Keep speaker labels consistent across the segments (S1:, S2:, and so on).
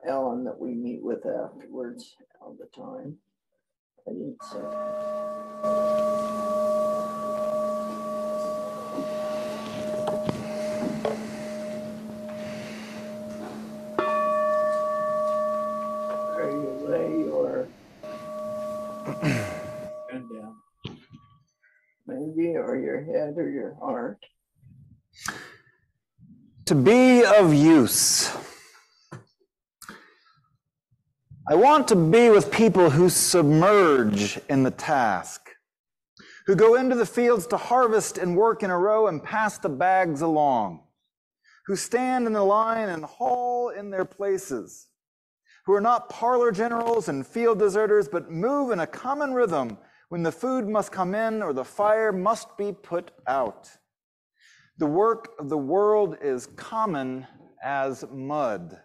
S1: Ellen that we meet with afterwards all the time. I didn't say. Where you lay your hand down, maybe, or your head or your heart.
S2: To be of use. I want to be with people who submerge in the task, who go into the fields to harvest and work in a row and pass the bags along, who stand in the line and haul in their places, who are not parlor generals and field deserters, but move in a common rhythm when the food must come in or the fire must be put out. The work of the world is common as mud.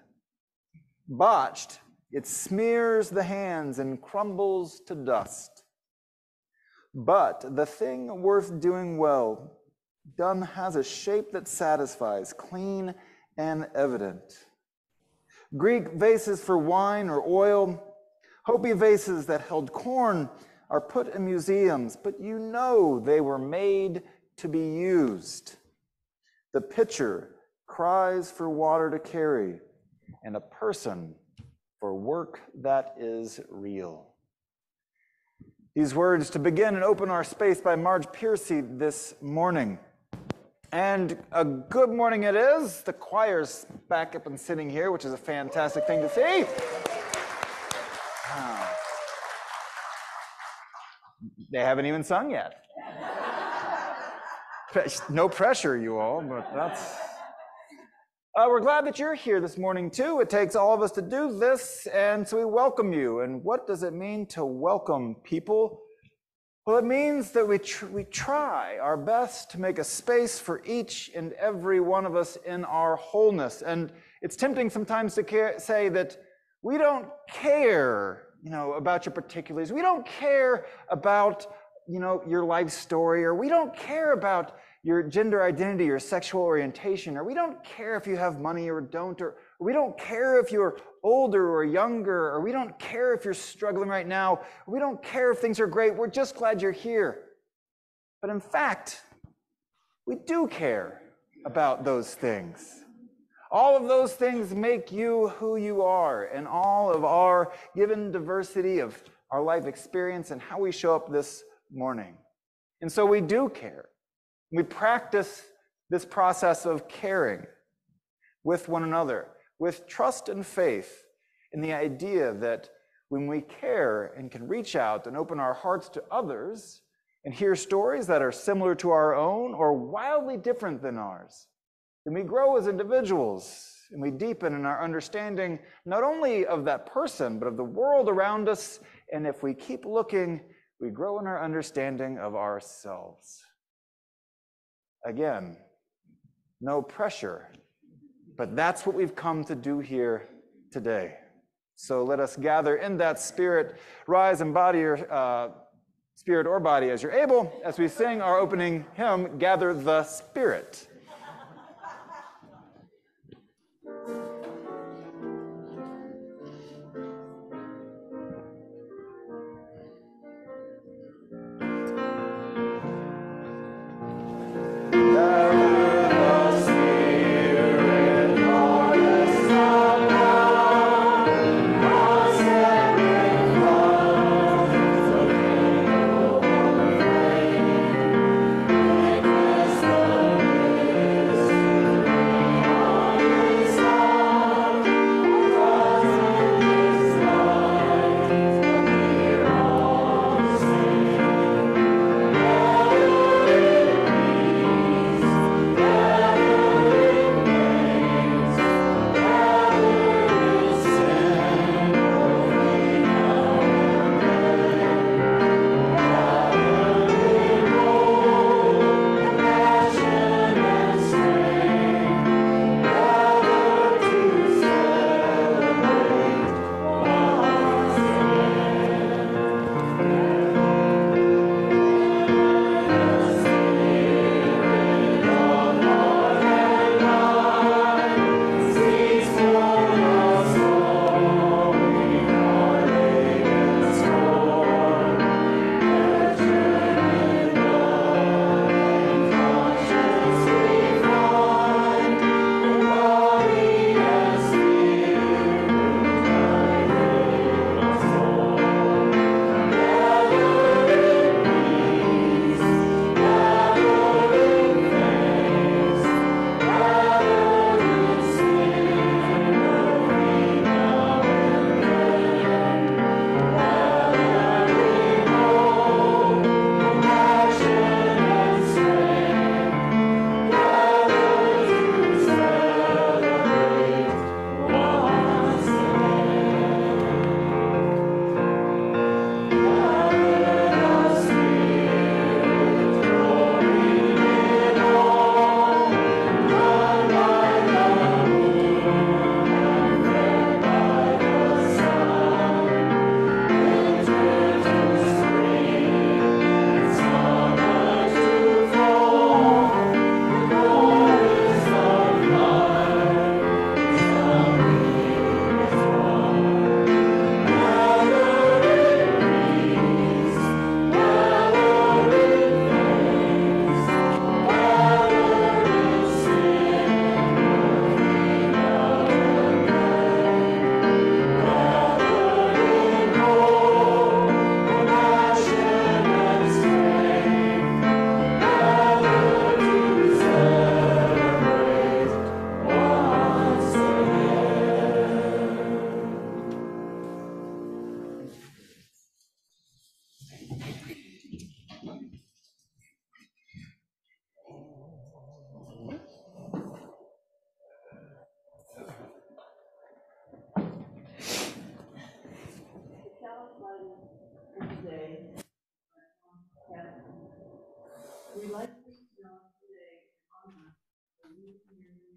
S2: Botched, it smears the hands and crumbles to dust. But the thing worth doing well done has a shape that satisfies, clean and evident. Greek vases for wine or oil, Hopi vases that held corn are put in museums, but you know they were made to be used. The pitcher cries for water to carry, and a person for work that is real. These words to begin and open our space by Marge Piercy this morning. And a good morning it is. The choir's back up and sitting here, which is a fantastic thing to see. They haven't even sung yet. No pressure, you all, but that's... we're glad that you're here this morning, too. It takes all of us to do this, and so we welcome you. And what does it mean to welcome people? Well, it means that we try our best to make a space for each and every one of us in our wholeness. And it's tempting sometimes to say that we don't care, about your particulars. We don't care about, your life story, or we don't care about your gender identity, your sexual orientation, or we don't care if you have money or don't, or we don't care if you're older or younger, or we don't care if you're struggling right now, or we don't care if things are great. We're just glad you're here. But in fact, we do care about those things. All of those things make you who you are, and all of our given diversity of our life experience and how we show up this morning. And so we do care. We practice this process of caring with one another, with trust and faith in the idea that when we care and can reach out and open our hearts to others and hear stories that are similar to our own or wildly different than ours, then we grow as individuals and we deepen in our understanding not only of that person, but of the world around us. And if we keep looking, we grow in our understanding of ourselves. Again, no pressure, but that's what we've come to do here today. So let us gather in that spirit, rise and body your spirit or body as you're able, as we sing our opening hymn, Gather the Spirit.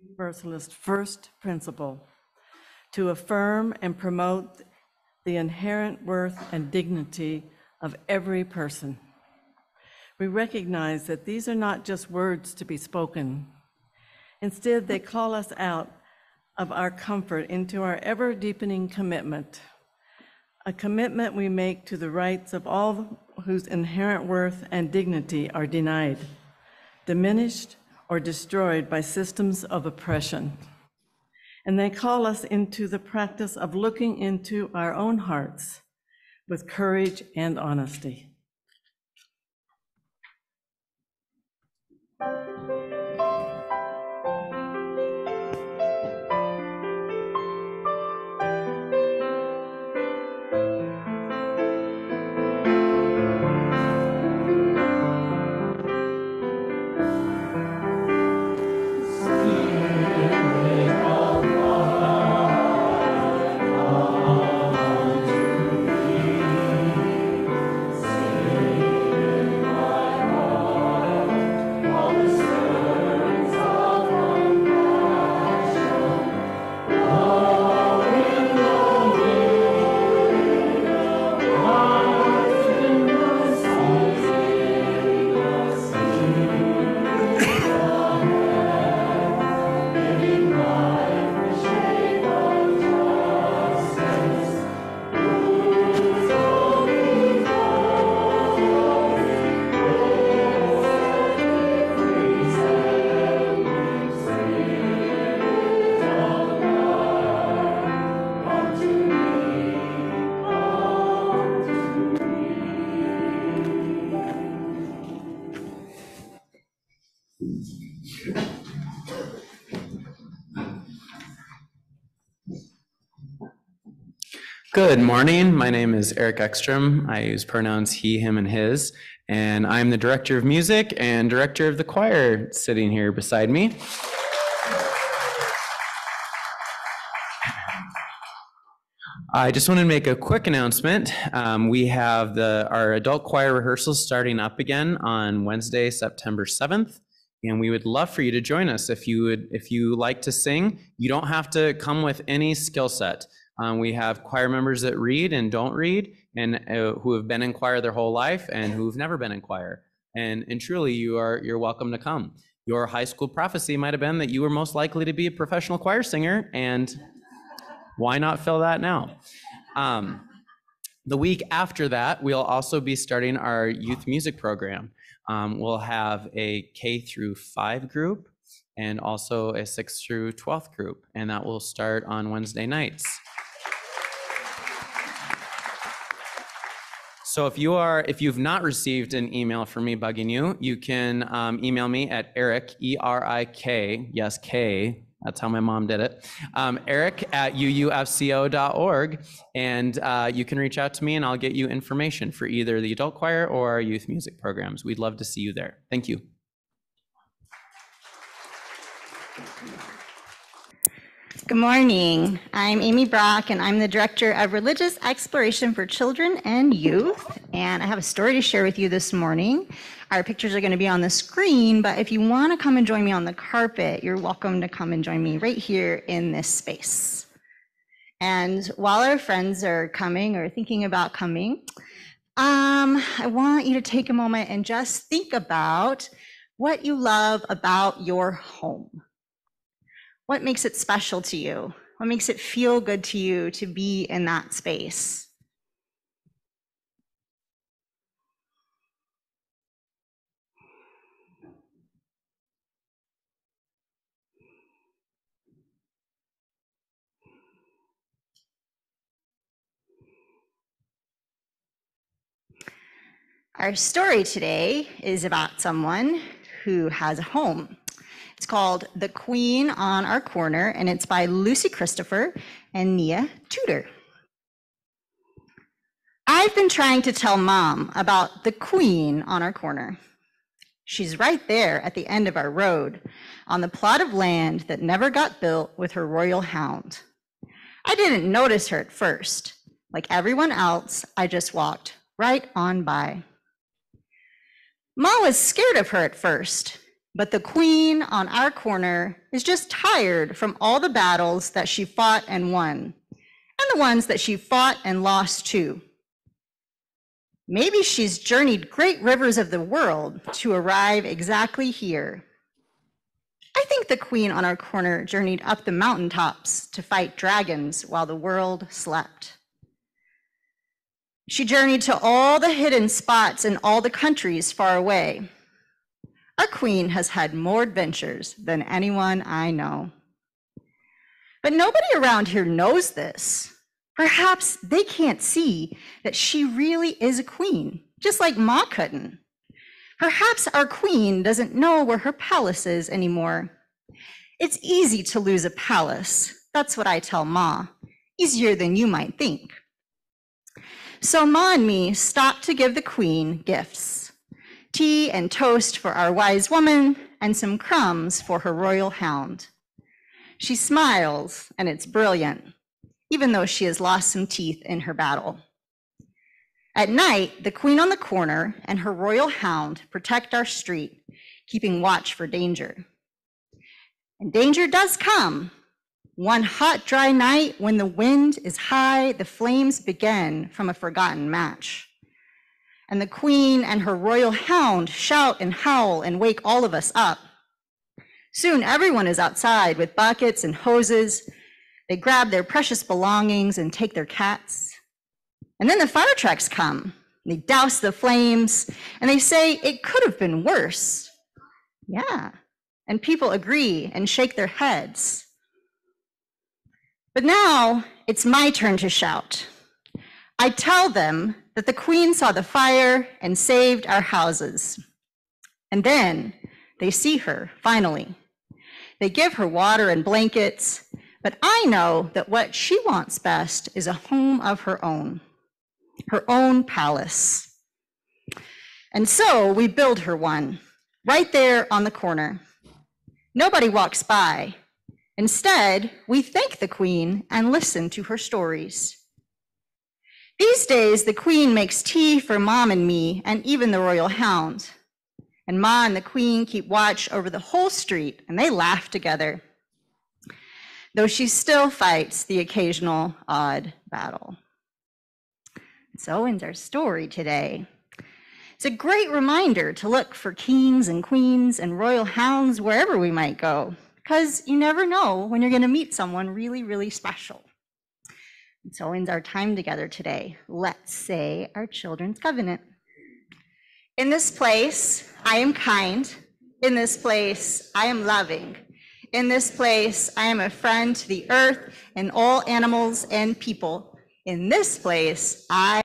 S3: Universalist first principle, to affirm and promote the inherent worth and dignity of every person. We recognize that these are not just words to be spoken. Instead, they call us out of our comfort into our ever-deepening commitment, a commitment we make to the rights of all whose inherent worth and dignity are denied, diminished, or destroyed by systems of oppression. And they call us into the practice of looking into our own hearts with courage and honesty.
S4: Good morning. My name is Eric Ekstrom. I use pronouns he, him, and his, and I'm the director of music and director of the choir sitting here beside me. I just want to make a quick announcement. We have our adult choir rehearsals starting up again on Wednesday, September 7th. And we would love for you to join us. If you like to sing, you don't have to come with any skill set. We have choir members that read and don't read, and who have been in choir their whole life and who've never been in choir. And truly, you're welcome to come. Your high school prophecy might have been that you were most likely to be a professional choir singer, and why not fill that now? The week after that, we'll also be starting our youth music program. We'll have a K through 5 group and also a 6th through 12th group, and that will start on Wednesday nights. So if you've not received an email from me bugging you, you can email me at Eric, E-R-I-K, yes, K, that's how my mom did it, eric@uufco.org, and you can reach out to me and I'll get you information for either the adult choir or our youth music programs. We'd love to see you there. Thank you.
S5: Good morning. I'm Amy Brock, and I'm the Director of Religious Exploration for Children and Youth. And I have a story to share with you this morning. Our pictures are going to be on the screen, but if you want to come and join me on the carpet, you're welcome to come and join me right here in this space. And while our friends are coming or thinking about coming, I want you to take a moment and just think about what you love about your home. What makes it special to you? What makes it feel good to you to be in that space? Our story today is about someone who has a home. It's called The Queen on Our Corner, and it's by Lucy Christopher and Nia Tudor. I've been trying to tell Mom about the Queen on our corner. She's right there at the end of our road, on the plot of land that never got built with her royal hound. I didn't notice her at first, Like everyone else, I just walked right on by. Ma was scared of her at first, but the queen on our corner is just tired from all the battles that she fought and won, and the ones that she fought and lost too. Maybe she's journeyed great rivers of the world to arrive exactly here. I think the queen on our corner journeyed up the mountaintops to fight dragons while the world slept. She journeyed to all the hidden spots in all the countries far away. Our queen has had more adventures than anyone I know. But nobody around here knows this. Perhaps they can't see that she really is a queen, just like Ma couldn't. Perhaps our queen doesn't know where her palace is anymore. It's easy to lose a palace. That's what I tell Ma. Easier than you might think. So Ma and me stopped to give the queen gifts. Tea and toast for our wise woman, and some crumbs for her royal hound. She smiles, and it's brilliant, even though she has lost some teeth in her battle. At night, the queen on the corner and her royal hound protect our street, keeping watch for danger. And danger does come. One hot, dry night when the wind is high, the flames begin from a forgotten match. And the queen and her royal hound shout and howl and wake all of us up. Soon everyone is outside with buckets and hoses. They grab their precious belongings and take their cats. And then the fire trucks come. They douse the flames and they say it could have been worse. Yeah, and people agree and shake their heads. But now it's my turn to shout. I tell them that the queen saw the fire and saved our houses. And then they see her, finally. They give her water and blankets, but I know that what she wants best is a home of her own palace. And so we build her one, right there on the corner. Nobody walks by. Instead, we thank the queen and listen to her stories. These days, the queen makes tea for Mom and me, and even the royal hound. And Ma and the queen keep watch over the whole street, and they laugh together, though she still fights the occasional odd battle. So ends our story today. It's a great reminder to look for kings and queens and royal hounds wherever we might go, because you never know when you're going to meet someone really, really special. And so ends our time together today. Let's say our children's covenant. In this place, I am kind. In this place, I am loving. In this place, I am a friend to the earth and all animals and people. In this place, I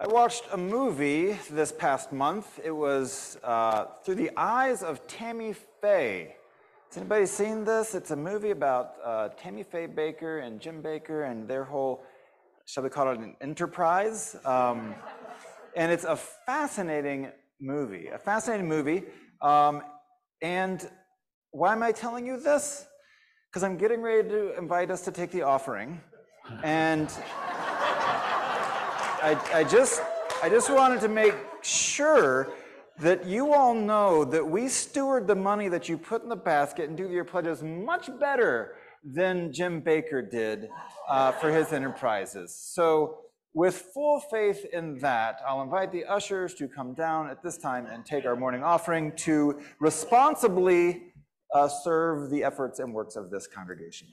S2: I watched a movie this past month. It was Through the Eyes of Tammy Faye. Has anybody seen this? It's a movie about Tammy Faye Baker and Jim Baker and their whole, shall we call it an enterprise? And it's a fascinating movie, and why am I telling you this? Because I'm getting ready to invite us to take the offering. And I just wanted to make sure that you all know that we steward the money that you put in the basket and do your pledges much better than Jim Baker did for his enterprises. So with full faith in that, I'll invite the ushers to come down at this time and take our morning offering to responsibly serve the efforts and works of this congregation.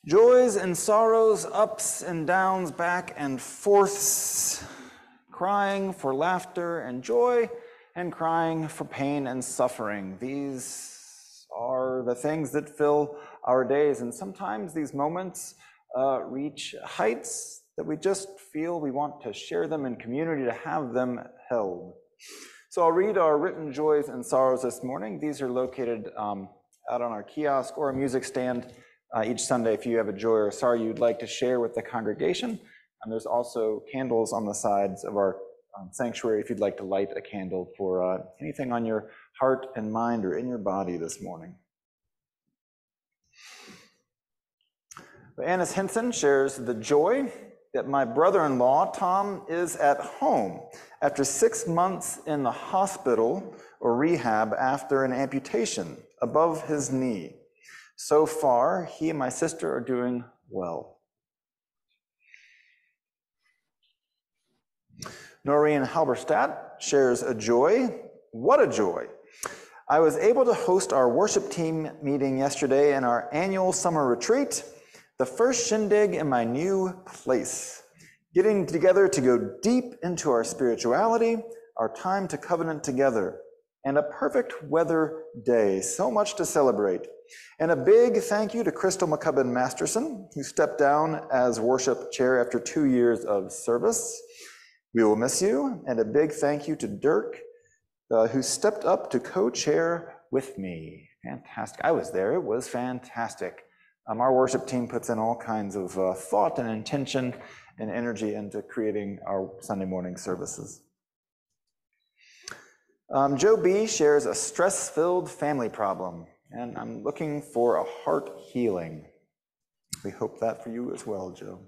S2: Joys and sorrows, ups and downs, back and forths, crying for laughter and joy, and crying for pain and suffering. These are the things that fill our days, and sometimes these moments reach heights that we just feel we want to share them in community, to have them held. So I'll read our written joys and sorrows this morning. These are located out on our kiosk or a music stand each Sunday if you have a joy or sorrow you'd like to share with the congregation. And there's also candles on the sides of our sanctuary if you'd like to light a candle for anything on your heart and mind or in your body this morning. Annis Henson shares the joy that my brother-in-law, Tom, is at home after 6 months in the hospital or rehab after an amputation above his knee. So far, he and my sister are doing well. Noreen Halberstadt shares a joy. What a joy. I was able to host our worship team meeting yesterday in our annual summer retreat, the first shindig in my new place. Getting together to go deep into our spirituality, our time to covenant together, and a perfect weather day, so much to celebrate. And a big thank you to Crystal McCubbin Masterson, who stepped down as worship chair after 2 years of service. We will miss you. And a big thank you to Dirk, who stepped up to co-chair with me. Fantastic. I was there. It was fantastic. Our worship team puts in all kinds of thought and intention and energy into creating our Sunday morning services. Joe B. shares a stress-filled family problem, and I'm looking for a heart healing. We hope that for you as well, Joe.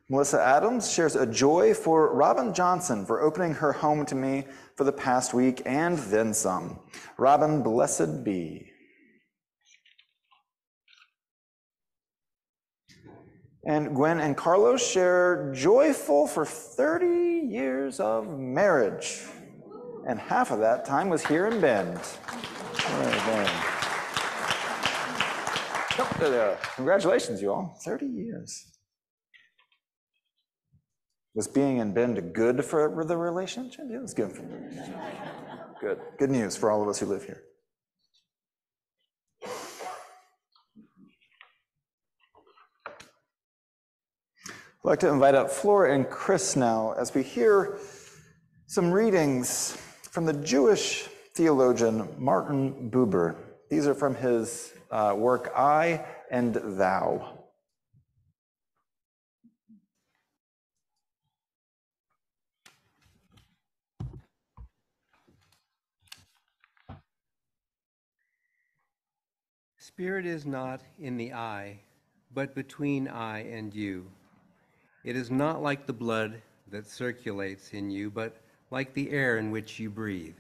S2: Melissa Adams shares a joy for Robin Johnson for opening her home to me for the past week and then some. Robin, blessed be. And Gwen and Carlos share joyful for 30 years of marriage. And half of that time was here in Bend. Congratulations, you all. 30 years. Was being in Bend good for the relationship? Yeah, it was good. Good. Good news for all of us who live here. I'd like to invite up Flora and Chris now as we hear some readings from the Jewish theologian Martin Buber. These are from his work, I and Thou.
S6: spirit is not in the eye, but between I and you. It is not like the blood that circulates in you, but like the air in which you breathe.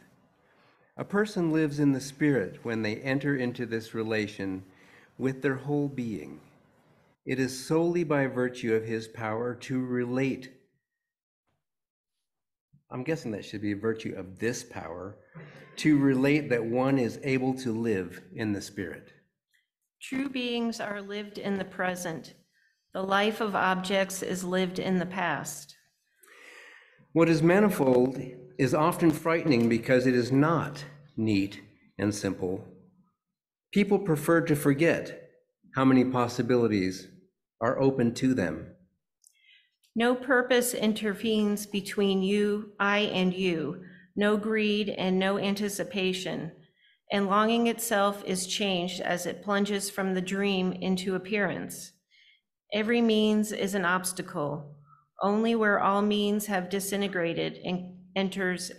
S6: A person lives in the spirit when they enter into this relation with their whole being. It is solely by virtue of his power to relate. I'm guessing that should be a virtue of this power, to relate that one is able to live in the spirit.
S7: True beings are lived in the present. The life of objects is lived in the past.
S6: What is manifold is often frightening because it is not neat and simple. People prefer to forget how many possibilities are open to them.
S7: No purpose intervenes between you, I, and you, no greed and no anticipation, and longing itself is changed as it plunges from the dream into appearance. Every means is an obstacle. Only where all means have disintegrated and enters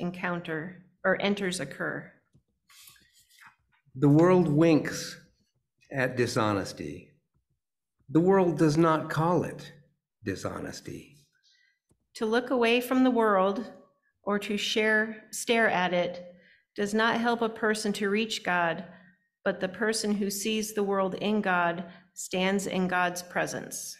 S7: occur.
S6: The world winks at dishonesty. The world does not call it dishonesty.
S7: To look away from the world or to stare at it does not help a person to reach God, but the person who sees the world in God stands in God's presence.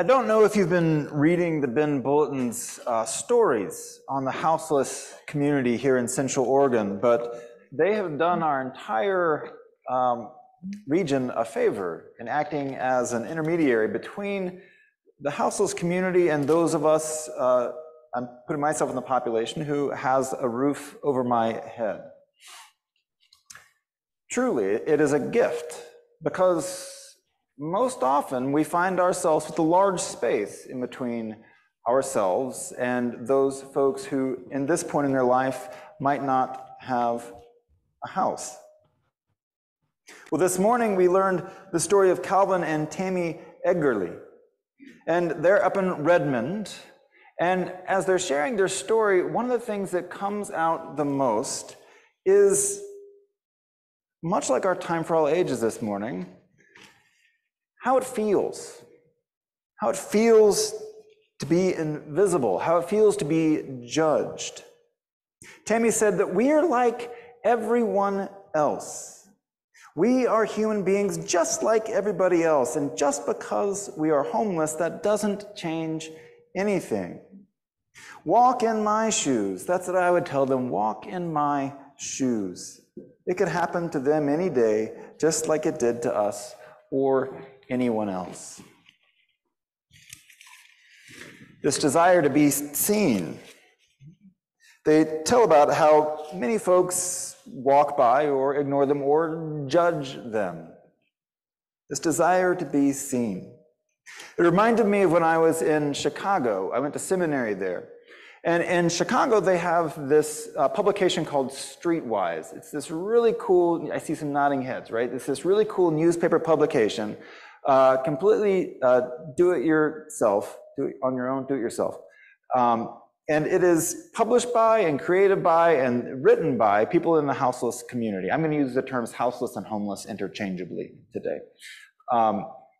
S2: I don't know if you've been reading the Ben Bulletin's stories on the houseless community here in Central Oregon, but they have done our entire region a favor in acting as an intermediary between the houseless community and those of us, I'm putting myself in the population, who has a roof over my head. Truly, it is a gift, because most often we find ourselves with a large space in between ourselves and those folks who, in this point in their life, might not have a house. Well, this morning we learned the story of Calvin and Tammy Edgerly, and they're up in Redmond. And as they're sharing their story, one of the things that comes out the most is, much like our Time for All Ages this morning, how it feels to be invisible, how it feels to be judged. Tammy said that we are like everyone else. We are human beings just like everybody else, and just because we are homeless, that doesn't change anything. Walk in my shoes. That's what I would tell them. Walk in my shoes. It could happen to them any day, just like it did to us or anyone else. This desire to be seen. They tell about how many folks walk by or ignore them or judge them. This desire to be seen. It reminded me of when I was in Chicago. I went to seminary there. And in Chicago, they have this publication called Streetwise. It's this really cool, I see some nodding heads, right? It's this really cool newspaper publication, completely do it yourself, do it on your own, do it yourself. And it is published by and created by and written by people in the houseless community. I'm going to use the terms houseless and homeless interchangeably today.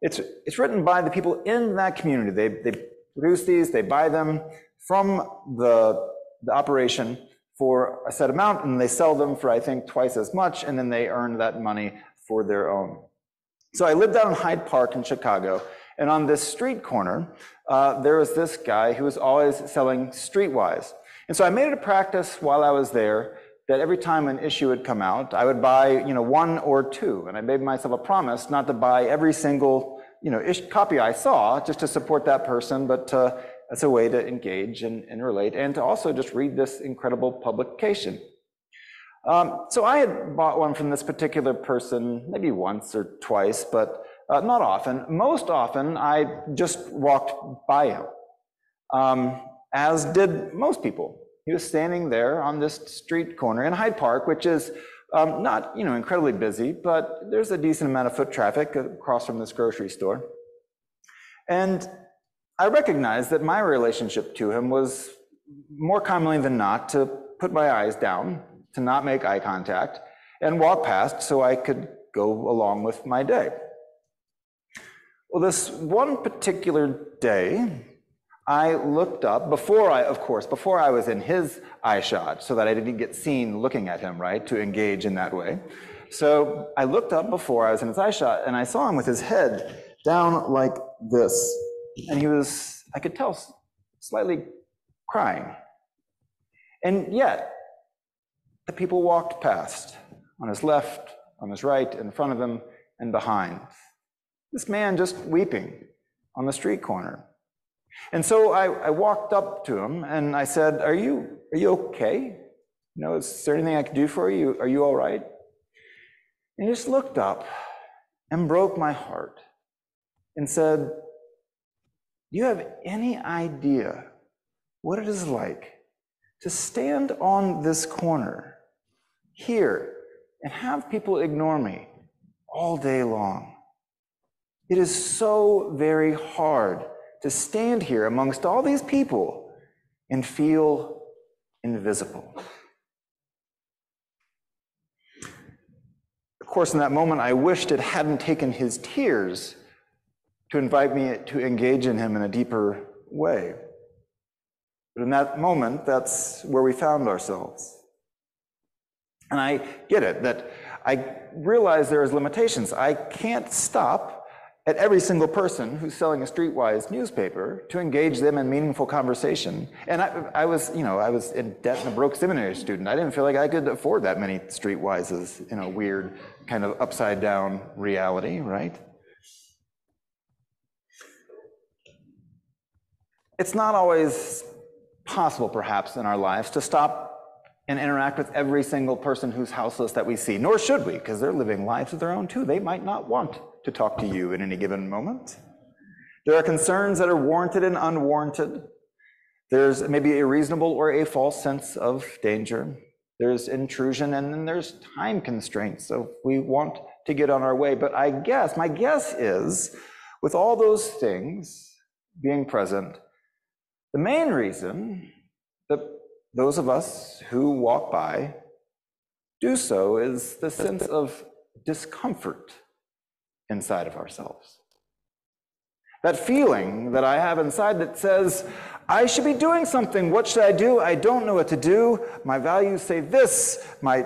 S2: It's written by the people in that community. They produce these, they buy them from the operation for a set amount, and they sell them for, I think, twice as much, and then they earn that money for their own. So I lived out in Hyde Park in Chicago, and on this street corner, there was this guy who was always selling Streetwise. And so I made it a practice while I was there that every time an issue would come out, I would buy, one or two, and I made myself a promise not to buy every single, copy I saw just to support that person, but as a way to engage and relate, and to also just read this incredible publication. So I had bought one from this particular person maybe once or twice, but not often. Most often, I just walked by him, as did most people. He was standing there on this street corner in Hyde Park, which is not incredibly busy, but there's a decent amount of foot traffic across from this grocery store. And I recognized that my relationship to him was more commonly than not to put my eyes down, to not make eye contact, and walk past so I could go along with my day. Well, this one particular day, I looked up, before I was in his eye shot, so that I didn't get seen looking at him, right, to engage in that way. So I looked up before I was in his eye shot, and I saw him with his head down like this. And he was, I could tell, slightly crying. And yet, the people walked past, on his left, on his right, in front of him, and behind. This man just weeping on the street corner. And so I walked up to him and I said, are you okay? Is there anything I can do for you? Are you all right? And he just looked up and broke my heart and said, do you have any idea what it is like to stand on this corner here and have people ignore me all day long? It is so very hard to stand here amongst all these people and feel invisible. Of course, in that moment, I wished it hadn't taken his tears to invite me to engage in him in a deeper way. But in that moment, that's where we found ourselves. And I get it, that I realize there's limitations. I can't stop at every single person who's selling a streetwise newspaper to engage them in meaningful conversation. And I was in debt and a broke seminary student. I didn't feel like I could afford that many streetwises in a weird kind of upside down reality, right? It's not always possible, perhaps, in our lives to stop and interact with every single person who's houseless that we see, nor should we, because they're living lives of their own too. They might not want to talk to you in any given moment. There are concerns that are warranted and unwarranted. There's maybe a reasonable or a false sense of danger. There's intrusion, and then there's time constraints. So if we want to get on our way. But my guess is, with all those things being present, the main reason that those of us who walk by do so is the sense of discomfort inside of ourselves. That feeling that I have inside that says, I should be doing something. What should I do? I don't know what to do. My values say this. My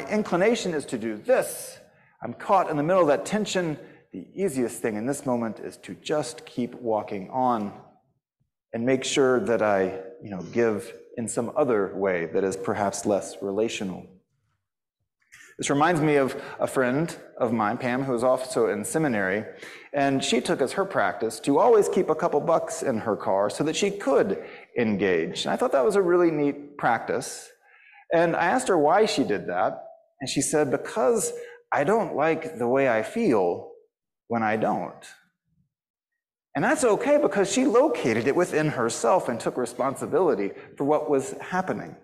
S2: inclination is to do this. I'm caught in the middle of that tension. The easiest thing in this moment is to just keep walking on and make sure that I, give in some other way that is perhaps less relational. This reminds me of a friend of mine, Pam, who was also in seminary, and she took as her practice to always keep a couple bucks in her car so that she could engage. And I thought that was a really neat practice. And I asked her why she did that, and she said, because I don't like the way I feel when I don't. And that's okay, because she located it within herself and took responsibility for what was happening.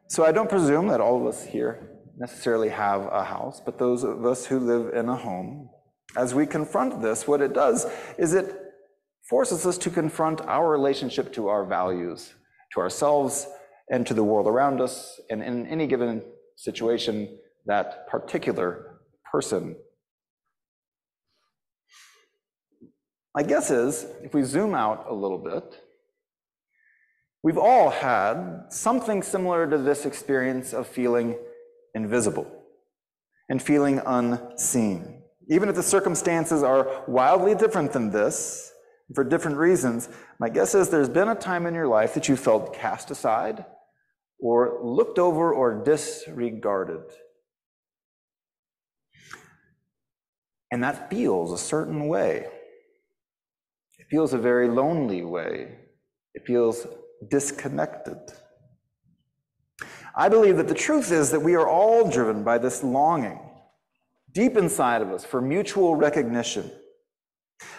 S2: So I don't presume that all of us here necessarily have a house, but those of us who live in a home, as we confront this, what it does is it forces us to confront our relationship to our values, to ourselves, and to the world around us, and in any given situation, that particular person. My guess is, if we zoom out a little bit, we've all had something similar to this experience of feeling invisible and feeling unseen. Even if the circumstances are wildly different than this, for different reasons, my guess is there's been a time in your life that you felt cast aside or looked over or disregarded. And that feels a certain way. It feels a very lonely way. It feels disconnected. I believe that the truth is that we are all driven by this longing deep inside of us for mutual recognition,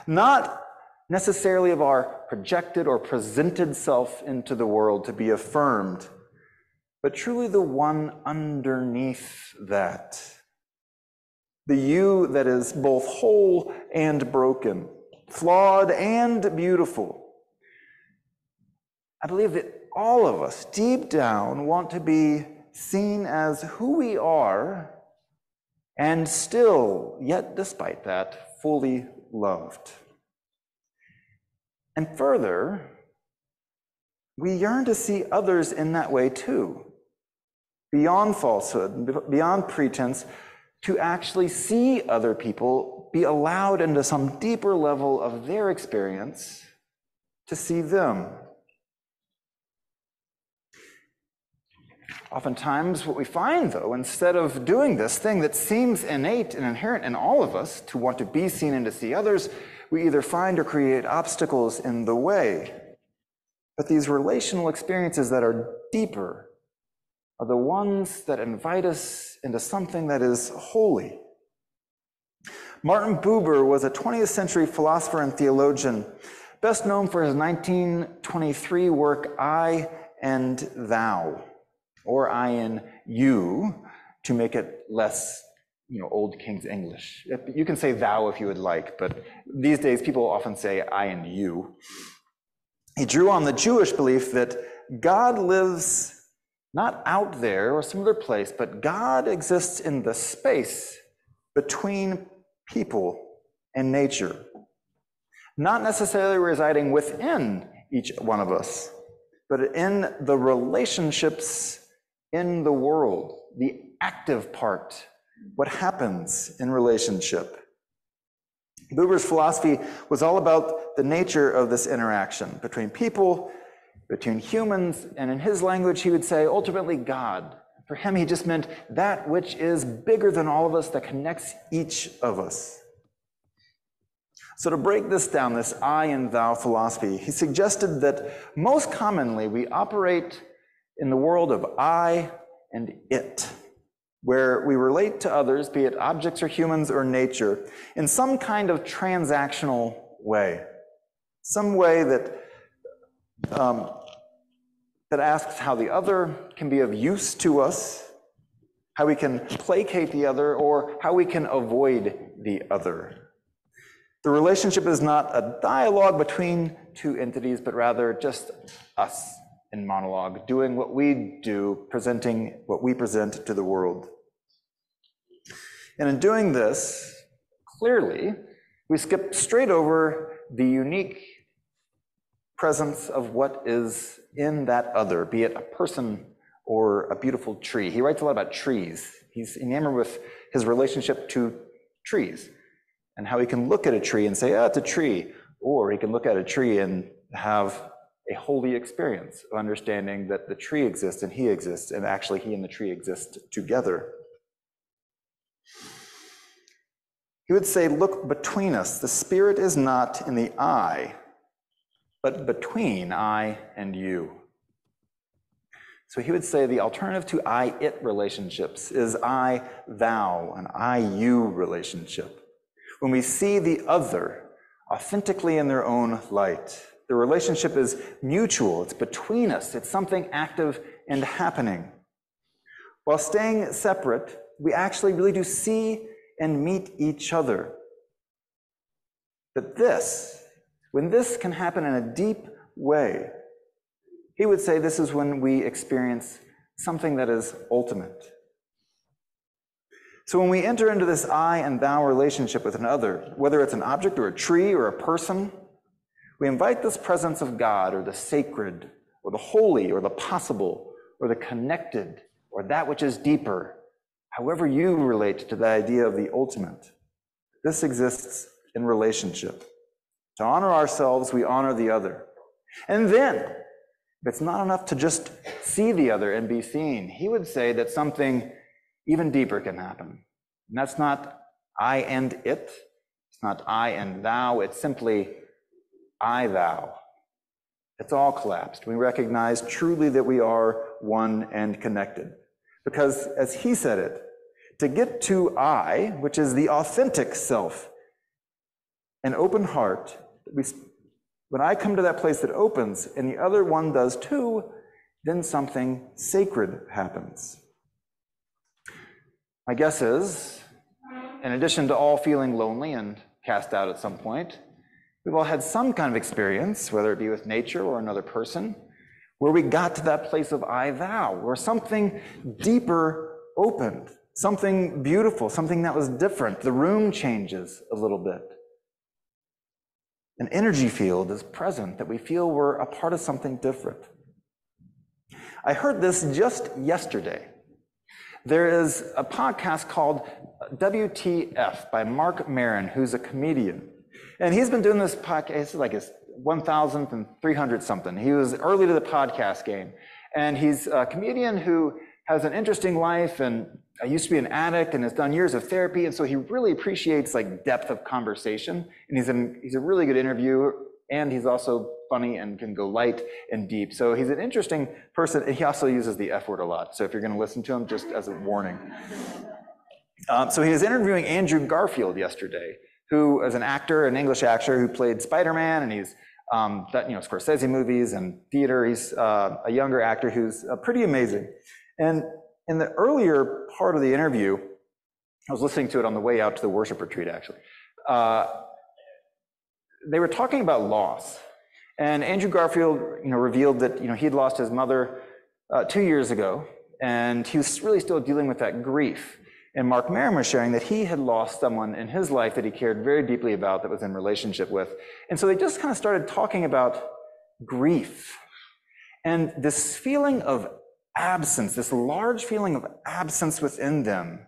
S2: not necessarily of our projected or presented self into the world to be affirmed, but truly the one underneath that, the you that is both whole and broken, flawed and beautiful. I believe that all of us, deep down, want to be seen as who we are, and still, yet despite that, fully loved. And further, we yearn to see others in that way too, beyond falsehood, beyond pretense, to actually see other people, be allowed into some deeper level of their experience, to see them. Oftentimes, what we find, though, instead of doing this thing that seems innate and inherent in all of us to want to be seen and to see others, we either find or create obstacles in the way. But these relational experiences that are deeper are the ones that invite us into something that is holy. Martin Buber was a 20th century philosopher and theologian, best known for his 1923 work, I and Thou, or I and You, to make it less, old King's English. You can say thou if you would like, but these days people often say I and you. He drew on the Jewish belief that God lives not out there or some other place, but God exists in the space between people and nature, not necessarily residing within each one of us, but in the relationships in the world, the active part what happens in relationship. Buber's philosophy was all about the nature of this interaction between people, between humans, and in his language, he would say, ultimately, God. For him, he just meant that which is bigger than all of us, that connects each of us. So to break this down, this I and thou philosophy, he suggested that most commonly we operate in the world of I and it, where we relate to others, be it objects or humans or nature, in some kind of transactional way, some way that asks how the other can be of use to us, how we can placate the other, or how we can avoid the other. The relationship is not a dialogue between two entities, but rather just us in monologue, doing what we do, presenting what we present to the world. And in doing this, clearly, we skip straight over the unique presence of what is in that other, be it a person or a beautiful tree. He writes a lot about trees. He's enamored with his relationship to trees and how he can look at a tree and say, it's a tree. Or he can look at a tree and have a holy experience of understanding that the tree exists and he exists, and actually he and the tree exist together. He would say, look between us. The spirit is not in the I, but between I and you. So he would say the alternative to I-it relationships is I-thou, an I-you relationship. When we see the other authentically in their own light, the relationship is mutual, it's between us, it's something active and happening. While staying separate, we actually really do see and meet each other. But when this can happen in a deep way, he would say this is when we experience something that is ultimate. So when we enter into this I and thou relationship with another, whether it's an object or a tree or a person, we invite this presence of God or the sacred or the holy or the possible or the connected or that which is deeper, however you relate to the idea of the ultimate. This exists in relationship. To honor ourselves, we honor the other. And then, it's not enough to just see the other and be seen. He would say that something even deeper can happen. And that's not I and it. It's not I and thou. It's simply I, thou. It's all collapsed. We recognize truly that we are one and connected. Because as he said it, to get to I, which is the authentic self, an open heart, when I come to that place that opens and the other one does too, then something sacred happens. My guess is, in addition to all feeling lonely and cast out at some point, we've all had some kind of experience, whether it be with nature or another person, where we got to that place of I, thou, where something deeper opened, something beautiful, something that was different. The room changes a little bit. An energy field is present that we feel we're a part of something different. I heard this just yesterday. There is a podcast called WTF by Mark Maron, who's a comedian. And he's been doing this podcast, it's like his 1,300 something. He was early to the podcast game. And he's a comedian who has an interesting life and used to be an addict and has done years of therapy. And so he really appreciates like depth of conversation. And he's a really good interviewer. And he's also funny and can go light and deep. So he's an interesting person. He also uses the F word a lot. So if you're going to listen to him, just as a warning. So he was interviewing Andrew Garfield yesterday, who is an actor, an English actor who played Spider-Man, and he's Scorsese movies and theater. He's a younger actor who's pretty amazing. And in the earlier part of the interview, I was listening to it on the way out to the worship retreat, actually. They were talking about loss. And Andrew Garfield, revealed that, he'd lost his mother 2 years ago, and he was really still dealing with that grief. And Mark Maron was sharing that he had lost someone in his life that he cared very deeply about, that was in relationship with. And so they just kind of started talking about grief and this feeling of absence, this large feeling of absence within them.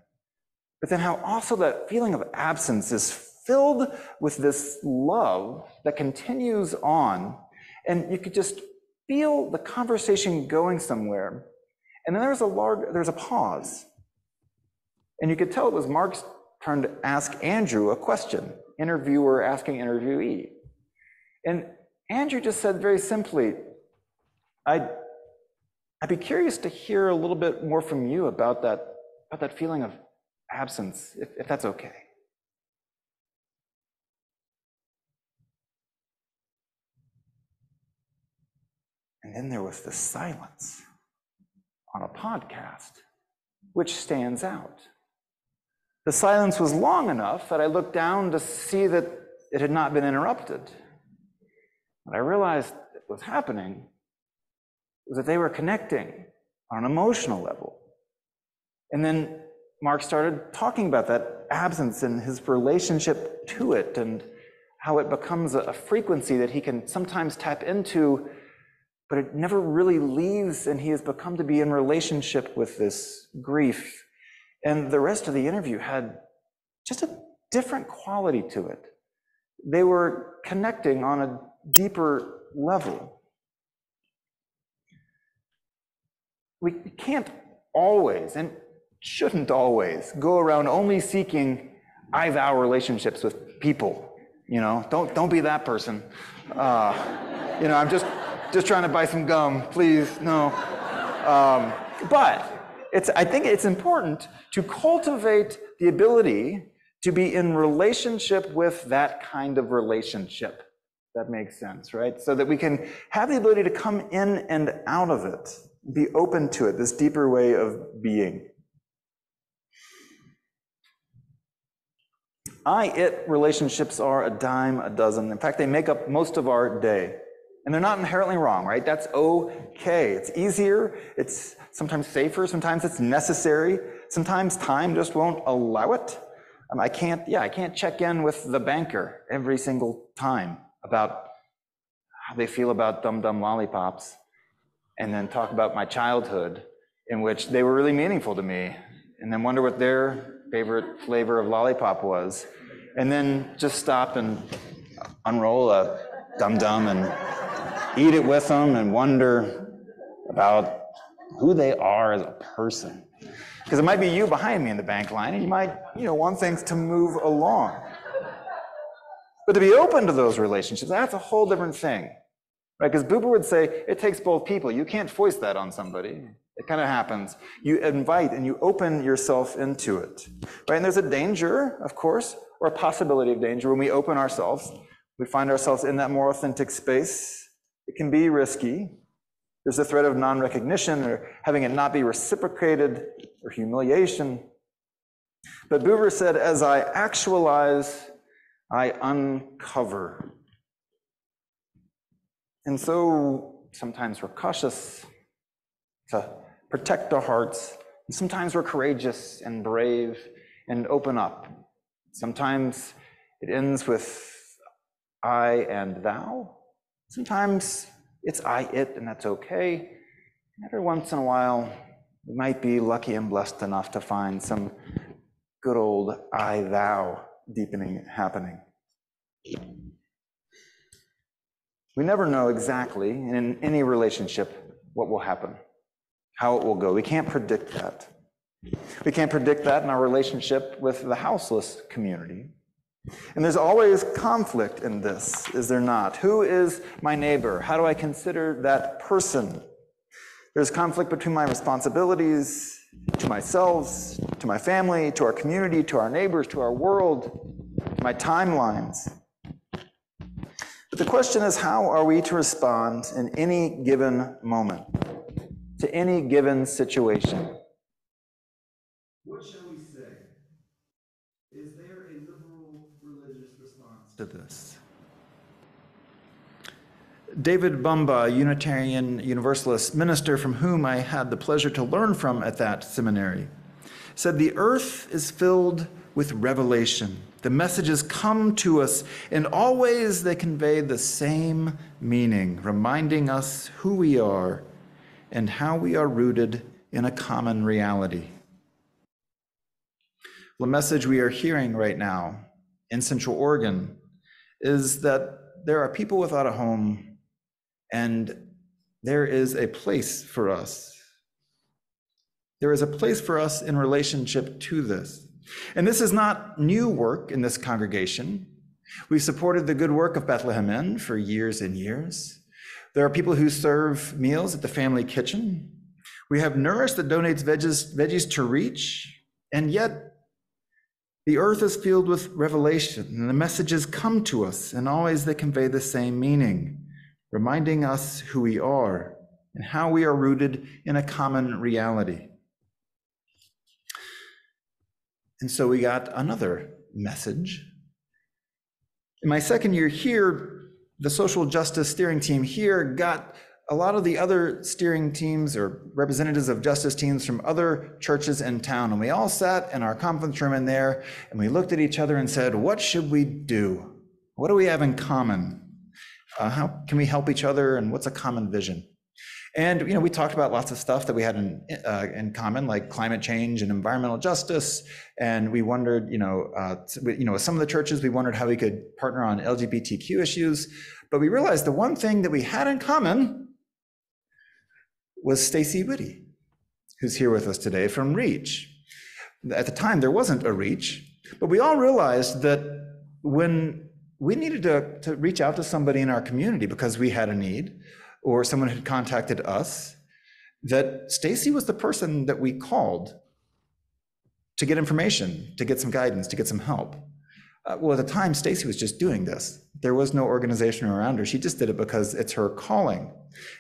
S2: but then how also that feeling of absence is filled with this love that continues on, and you could just feel the conversation going somewhere. And then there's a pause. And you could tell it was Mark's turn to ask Andrew a question, interviewer asking interviewee. And Andrew just said very simply, I'd be curious to hear a little bit more from you about that feeling of absence, if that's okay. And then there was this silence on a podcast, which stands out. The silence was long enough that I looked down to see that it had not been interrupted. What I realized that was happening was that they were connecting on an emotional level. And then Mark started talking about that absence and his relationship to it and how it becomes a frequency that he can sometimes tap into, but it never really leaves, and he has become to be in relationship with this grief. And the rest of the interview had just a different quality to it. They were connecting on a deeper level. We can't always, and shouldn't always, go around only seeking I-thou relationships with people. You know, don't be that person. I'm just trying to buy some gum, please, no. But I think it's important to cultivate the ability to be in relationship with that kind of relationship. That makes sense, right? So that we can have the ability to come in and out of it, be open to it, this deeper way of being. I-it relationships are a dime a dozen. In fact, they make up most of our day. And they're not inherently wrong, right? That's okay. It's easier, it's sometimes safer, sometimes it's necessary, sometimes time just won't allow it. I can't check in with the banker every single time about how they feel about dum-dum lollipops and then talk about my childhood in which they were really meaningful to me and then wonder what their favorite flavor of lollipop was and then just stop and unroll a dum-dum and eat it with them and wonder about who they are as a person. Because it might be you behind me in the bank line and you might, want things to move along. But to be open to those relationships, that's a whole different thing, right? Because Buber would say, it takes both people. You can't foist that on somebody. It kind of happens. You invite and you open yourself into it, right? And there's a danger, of course, or a possibility of danger when we open ourselves. We find ourselves in that more authentic space. It can be risky. There's a threat of non-recognition or having it not be reciprocated or humiliation. But Buber said, as I actualize, I uncover. And so sometimes we're cautious to protect our hearts. And sometimes we're courageous and brave and open up. Sometimes it ends with I and thou. Sometimes it's I, it, and that's okay. And every once in a while, we might be lucky and blessed enough to find some good old I, thou deepening happening. We never know exactly in any relationship what will happen, how it will go. We can't predict that. We can't predict that in our relationship with the houseless community. And there's always conflict in this, is there not? Who is my neighbor? How do I consider that person? There's conflict between my responsibilities to myself, to my family, to our community, to our neighbors, to our world, to my timelines. But the question is, how are we to respond in any given moment, to any given situation? What shall we say? Is there a liberal religious response to this? David Bumba, Unitarian Universalist minister from whom I had the pleasure to learn from at that seminary, said the earth is filled with revelation. The messages come to us, and always they convey the same meaning, reminding us who we are and how we are rooted in a common reality. The message we are hearing right now in Central Oregon is that there are people without a home, and there is a place for us. There is a place for us in relationship to this. And this is not new work in this congregation. We've supported the good work of Bethlehem Inn for years and years. There are people who serve meals at the family kitchen. We have Nourish that donates veggies to Reach, and yet the earth is filled with revelation, and the messages come to us, and always they convey the same meaning, reminding us who we are and how we are rooted in a common reality. And so we got another message. In my second year here, the social justice steering team here got a lot of the other steering teams or representatives of justice teams from other churches in town. And we all sat in our conference room in there, and we looked at each other and said, what should we do? What do we have in common? How can we help each other? And what's a common vision? And we talked about lots of stuff that we had in common, like climate change and environmental justice. And we wondered, with some of the churches, we wondered how we could partner on LGBTQ issues. But we realized the one thing that we had in common was Stacy Whitty, who's here with us today from Reach. At the time, there wasn't a Reach, but we all realized that when we needed to reach out to somebody in our community because we had a need, or someone had contacted us, that Stacy was the person that we called to get information, to get some guidance, to get some help. Well, at the time, Stacy was just doing this. There was no organization around her. She just did it because it's her calling.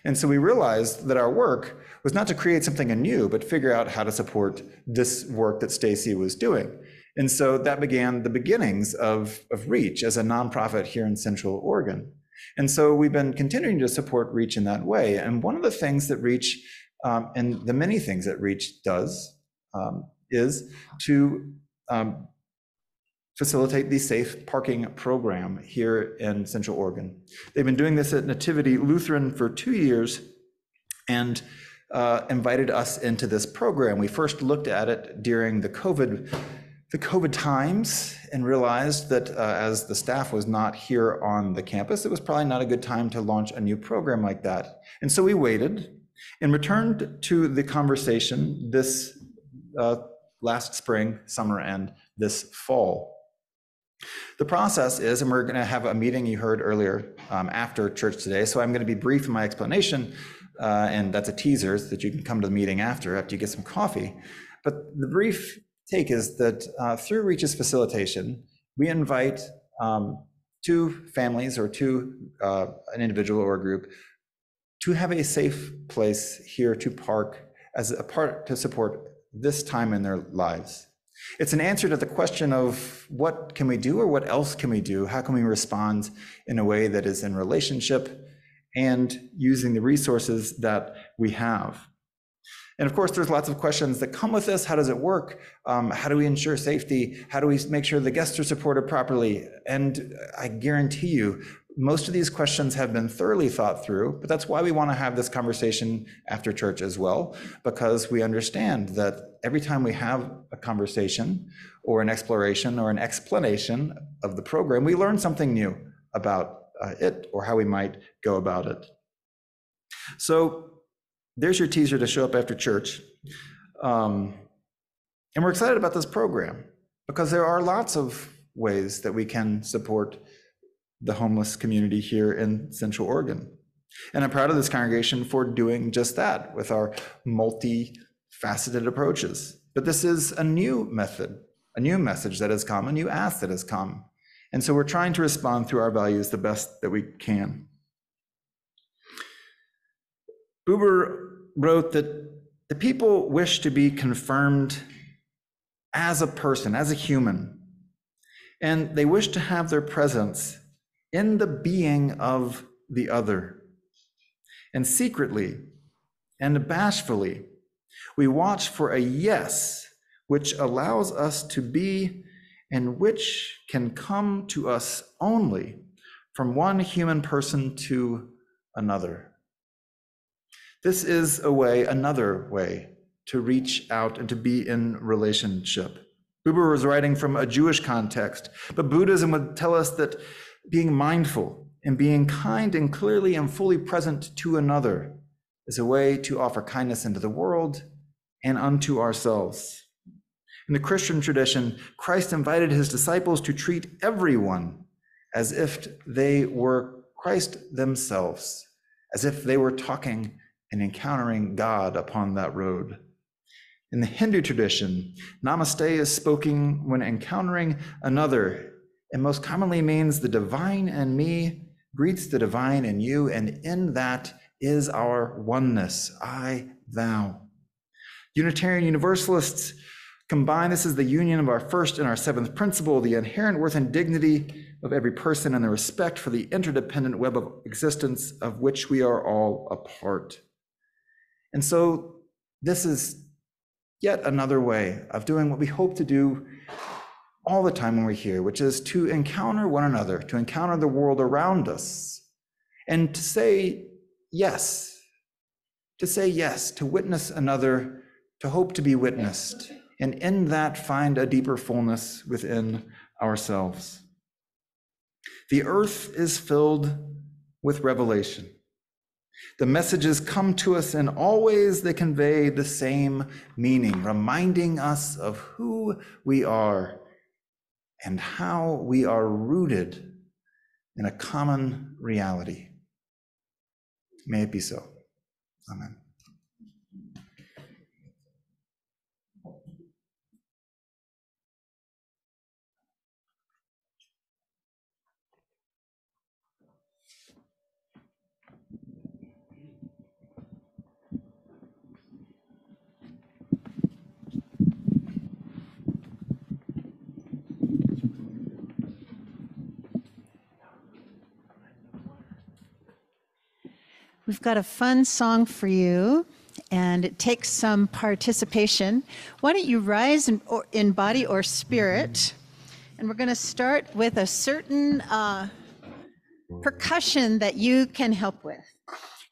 S2: And so we realized that our work was not to create something anew, but figure out how to support this work that Stacy was doing. And so that began the beginnings of Reach as a nonprofit here in Central Oregon. And so we've been continuing to support Reach in that way. And one of the things that Reach, and the many things that Reach does, is to facilitate the safe parking program here in Central Oregon. They've been doing this at Nativity Lutheran for 2 years and invited us into this program. We first looked at it during the COVID times and realized that as the staff was not here on the campus, it was probably not a good time to launch a new program like that. And so we waited and returned to the conversation this last spring, summer, and this fall. The process is, and we're going to have a meeting you heard earlier after church today, so I'm going to be brief in my explanation, and that's a teaser so that you can come to the meeting after you get some coffee. But the brief take is that through Reach's facilitation, we invite two families or an individual or a group to have a safe place here to park as a part to support this time in their lives. It's an answer to the question of what can we do or what else can we do? How can we respond in a way that is in relationship and using the resources that we have? And of course, there's lots of questions that come with this. How does it work? How do we ensure safety? How do we make sure the guests are supported properly? And I guarantee you, most of these questions have been thoroughly thought through, but that's why we want to have this conversation after church as well, because we understand that every time we have a conversation or an exploration or an explanation of the program, we learn something new about it or how we might go about it. So there's your teaser to show up after church. And we're excited about this program because there are lots of ways that we can support the homeless community here in Central Oregon. And I'm proud of this congregation for doing just that with our multifaceted approaches. But this is a new method, a new message that has come, a new ask that has come. And so we're trying to respond through our values the best that we can. Buber wrote that the people wish to be confirmed as a person, as a human, and they wish to have their presence in the being of the other. And secretly and bashfully, we watch for a yes, which allows us to be and which can come to us only from one human person to another. This is a way, another way, to reach out and to be in relationship. Buber was writing from a Jewish context, but Buddhism would tell us that being mindful and being kind and clearly and fully present to another is a way to offer kindness into the world and unto ourselves. In the Christian tradition, Christ invited his disciples to treat everyone as if they were Christ themselves, as if they were talking and encountering God upon that road. In the Hindu tradition, namaste is spoken when encountering another, and most commonly means the divine in me greets the divine in you, and in that is our oneness, I, thou. Unitarian Universalists combine this as the union of our first and our seventh principle, the inherent worth and dignity of every person and the respect for the interdependent web of existence of which we are all a part. And so this is yet another way of doing what we hope to do all the time when we're here, which is to encounter one another, to encounter the world around us, and to say yes, to witness another, to hope to be witnessed, and in that find a deeper fullness within ourselves. The earth is filled with revelation. The messages come to us and always they convey the same meaning, reminding us of who we are and how we are rooted in a common reality. May it be so. Amen.
S8: We've got a fun song for you, and it takes some participation. Why don't you rise in body or spirit? And we're going to start with a certain percussion that you can help with.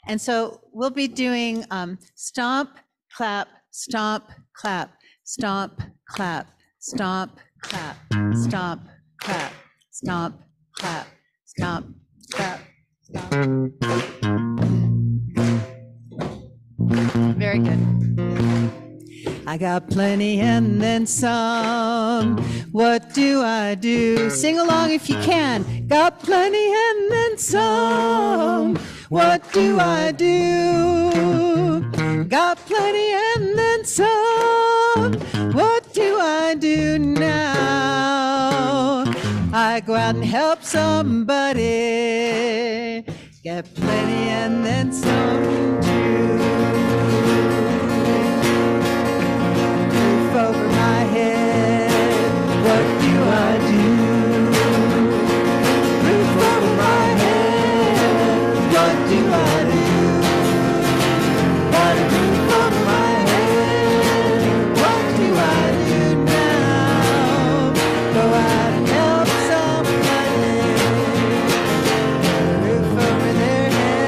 S8: And so we'll be doing stomp, clap, stomp, clap, stomp, clap, stomp, clap, stomp, clap, stomp, clap, stomp, clap, stomp. Very good. I got plenty and then some. What do I do? Sing along if you can. Got plenty and then some. What do I do? Got plenty and then some. What do I do now? I go out and help somebody. Get plenty and then some too. Roof over my head, what do I do? Roof over my head, what do I do? Got a roof over my head, what do I do now? Go out and help somebody. Roof over their head.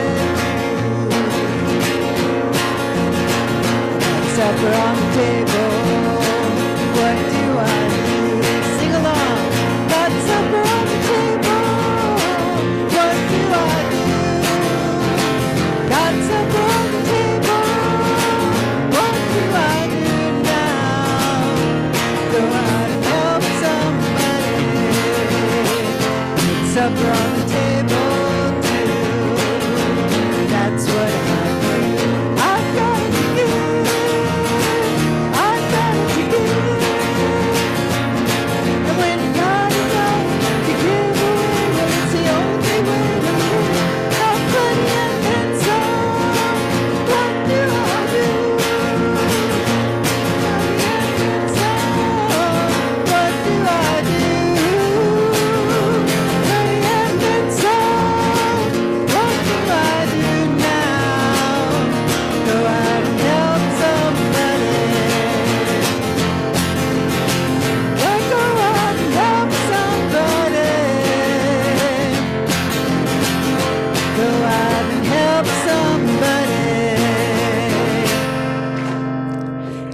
S8: Supper on the table. What do I do? Sing along. Got supper on the table. What do I do? Got supper on the table. What do I do now? Go out and help somebody. Put supper on the table too. That's what I do. I've got to give. I've got to give. And when you got enough to give away, well, it's the only way to live. Got plenty and then some. What do I do? Plenty and then some. What do I do? Plenty and then some. What do I do now? Go out and help somebody. Well, go out and help somebody. Go out and help somebody.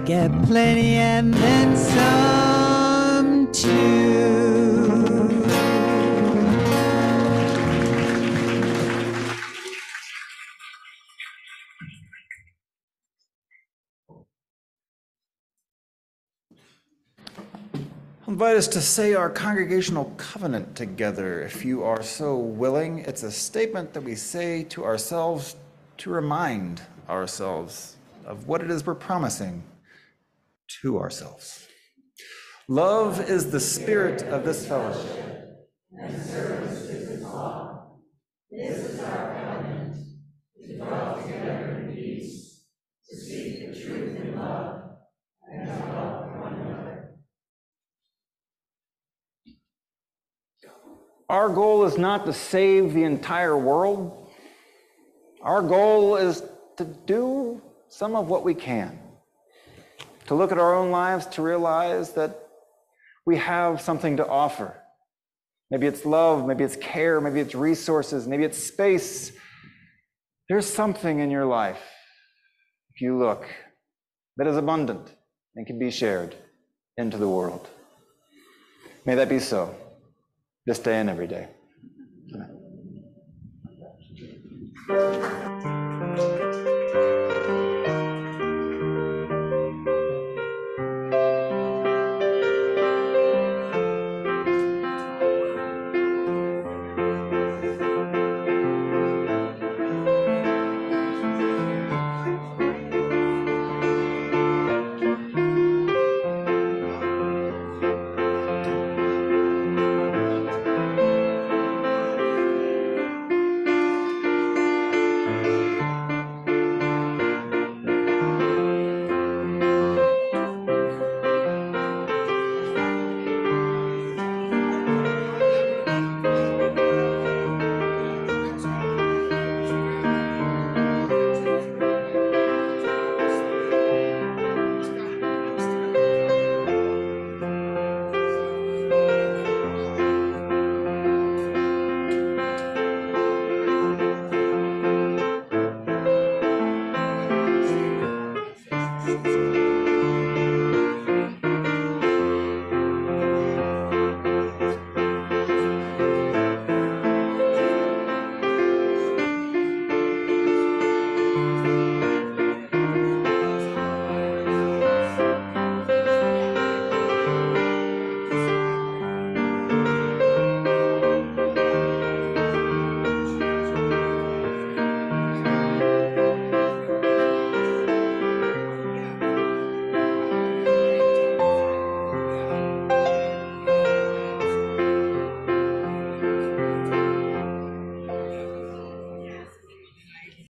S8: Get plenty and then some. reach you.
S2: I invite us to say our congregational covenant together. If you are so willing, it's a statement that we say to ourselves to remind ourselves of what it is we're promising to ourselves. Love is the spirit of this fellowship, and service is its law. This is our covenant, to dwell together in peace, to seek the truth in love, and to love one another. Our goal is not to save the entire world. Our goal is to do some of what we can. To look at our own lives, to realize that we have something to offer. Maybe it's love, maybe it's care, maybe it's resources, maybe it's space. There's something in your life, if you look, that is abundant and can be shared into the world. May that be so, this day and every day. Amen.